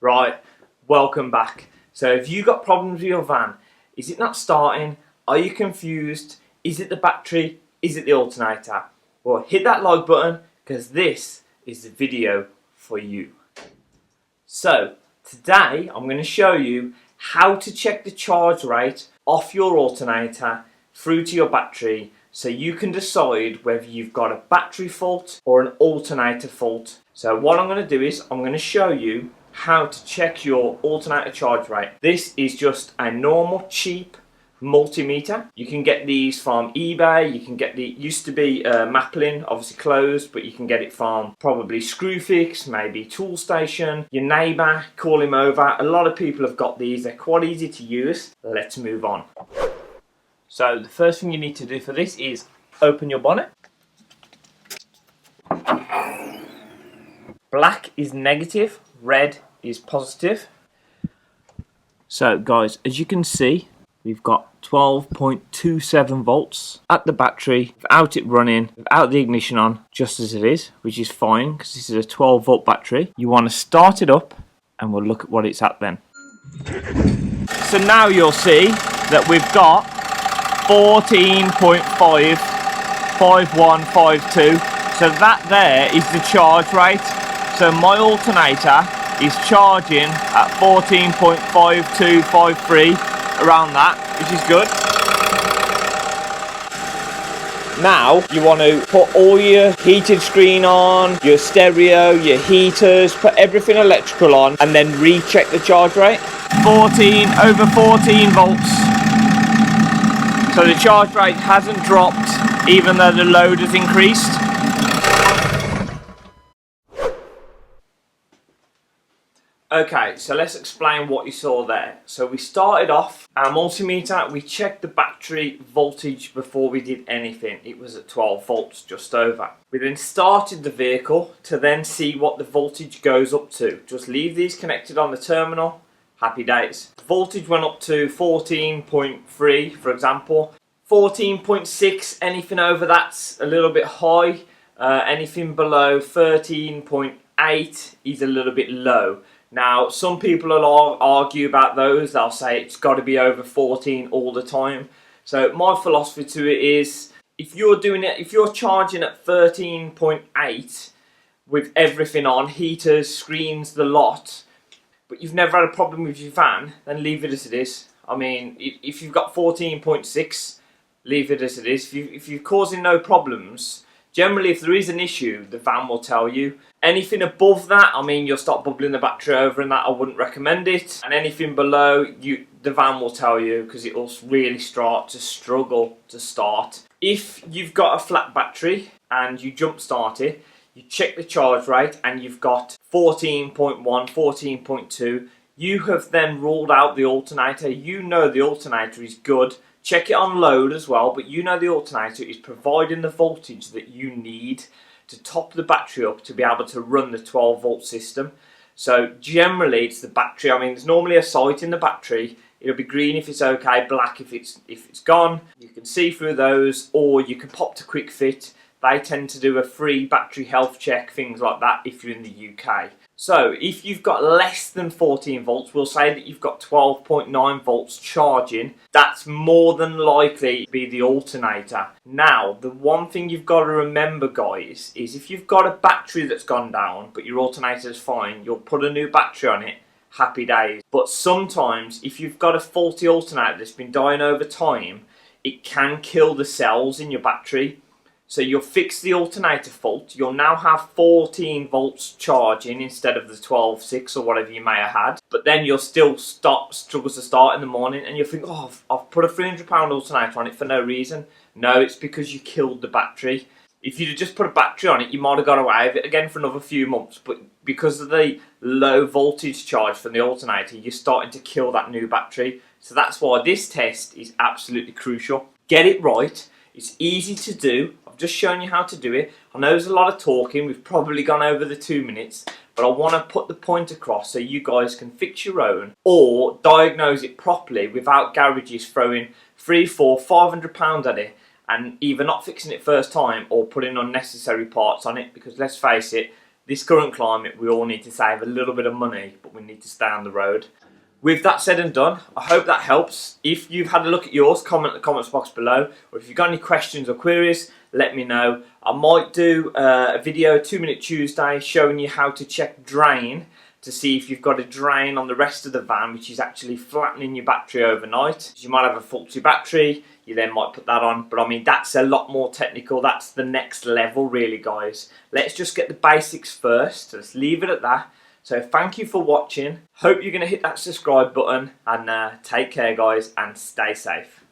Right, welcome back. So if you got problems with your van, is it not starting? Are you confused? Is it the battery? Is it the alternator? Well, hit that like button because this is the video for you. So today I'm going to show you how to check the charge rate off your alternator through to your battery so you can decide whether you've got a battery fault or an alternator fault. So what I'm going to do is I'm going to show you how to check your alternator charge rate. This is just a normal cheap multimeter. You can get these from eBay. You can get used to be Maplin, obviously closed, but you can get it from probably Screwfix, maybe Toolstation, your neighbour, call him over. A lot of people have got these. They're quite easy to use. Let's move on. So the first thing you need to do for this is open your bonnet. Black is negative, red is positive. So guys, as you can see, we've got 12.27 volts at the battery without it running, without the ignition on, just as it is, which is fine because this is a 12 volt battery. You want to start it up and we'll look at what it's at then. So now you'll see that we've got 14.55152. So that there is the charge rate. So my alternator is charging at 14.5253, around that, which is good. Now you want to put all your heated screen on, your stereo, your heaters, put everything electrical on and then recheck the charge rate. 14 volts. So the charge rate hasn't dropped even though the load has increased. Okay, so let's explain what you saw there. So we started off our multimeter, we checked the battery voltage before we did anything. It was at 12 volts, just over. We then started the vehicle to then see what the voltage goes up to. Just leave these connected on the terminal, happy days. The voltage went up to 14.3, for example. 14.6, anything over that's a little bit high. Anything below 13.8 is a little bit low. Now, some people will argue about those. They'll say it's got to be over 14 all the time. So my philosophy to it is, if you're charging at 13.8 with everything on, heaters, screens, the lot, but you've never had a problem with your van, then leave it as it is. I mean, if you've got 14.6, leave it as it is. If you're causing no problems, generally, if there is an issue, the van will tell you. Anything above that, I mean, you'll start bubbling the battery over and that I wouldn't recommend it. And anything below, the van will tell you because it will really start to struggle to start. If you've got a flat battery and you jump start it, you check the charge rate and you've got 14.1, 14.2, you have then ruled out the alternator. You know the alternator is good. Check it on load as well, but you know the alternator is providing the voltage that you need to top the battery up to be able to run the 12 volt system. So generally it's the battery. I mean, there's normally a sight in the battery. It'll be green if it's okay, black if it's gone. You can see through those, or you can pop to Quick Fit. They tend to do a free battery health check, things like that if you're in the UK. So if you've got less than 14 volts, we'll say that you've got 12.9 volts charging, that's more than likely to be the alternator. Now, the one thing you've got to remember, guys, is if you've got a battery that's gone down, but your alternator is fine, you'll put a new battery on it, happy days. But sometimes, if you've got a faulty alternator that's been dying over time, it can kill the cells in your battery. So you'll fix the alternator fault, you'll now have 14 volts charging instead of the 12.6 or whatever you may have had. But then you'll still struggle to start in the morning and you'll think, oh, I've put a £300 alternator on it for no reason. No, it's because you killed the battery. If you'd just put a battery on it, you might have got away with it again for another few months. But because of the low voltage charge from the alternator, you're starting to kill that new battery. So that's why this test is absolutely crucial. Get it right. It's easy to do. I've just shown you how to do it. I know there's a lot of talking. We've probably gone over the 2 minutes. But I want to put the point across so you guys can fix your own or diagnose it properly without garages throwing £300, £400, £500 at it and either not fixing it first time or putting unnecessary parts on it, because let's face it, This current climate, we all need to save a little bit of money, but we need to stay on the road. With that said and done, I hope that helps. If you've had a look at yours, comment in the comments box below. Or if you've got any questions or queries, let me know. I might do a video, 2 Minute Tuesday, showing you how to check drain to see if you've got a drain on the rest of the van, which is actually flattening your battery overnight. You might have a faulty battery, you then might put that on, but I mean, that's a lot more technical. That's the next level really, guys. Let's just get the basics first. Let's leave it at that. So thank you for watching. Hope you're going to hit that subscribe button, and take care, guys, and stay safe.